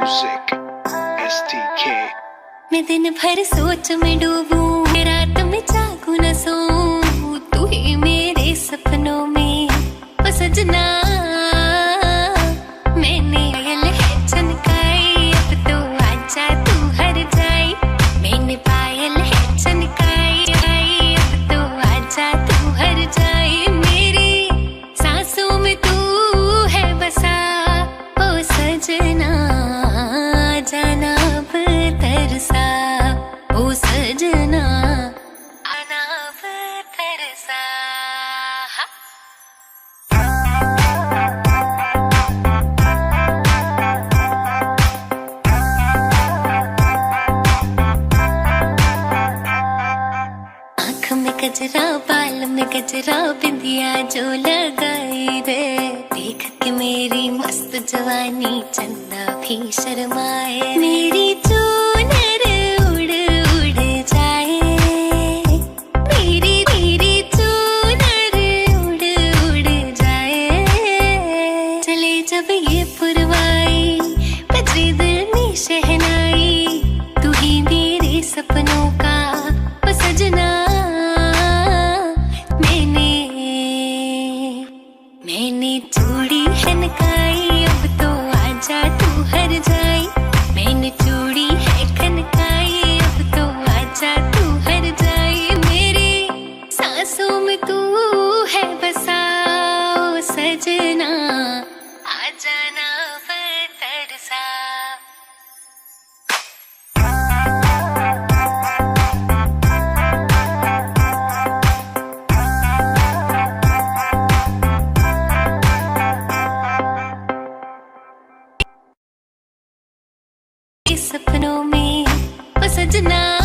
Music STK। मैं दिन भर सोच में डूबूं, रात में जागूं न सोऊं, तू ही मेरे सपनों में ओ सजना। मैंने पायल है चनकाई, अब तो आजा तू हर जाए। मैंने पायल है चनकाई, अब तो आजा तू हर जाए। मेरी सांसों में तू है बसा ओ सजना, जाना अब तरसा ओ सजना, आना अब तरसा। आँख में गजरा, बाल में गजरा, बिंदिया जो लगाई रे, देख के मेरी मस्त जवानी चंदा भी शर्माए। मेरी चूनर उड़ उड़ जाए, मेरी चूनर उड़ उड़ जाए। चले जब ये पुरवाई, बजे दिल में शहनाई, तू ही मेरे सपनों का ओ सजना। मैंने चूड़ी खनकाई, अब तो आजा तू हर जाए। मैंने चूड़ी है खनकाई, अब तो आजा तू हर जाए। मेरी सांसों में तू है बसा ओ सजना, आजा ना तरसा। सपनों में ओ सजना।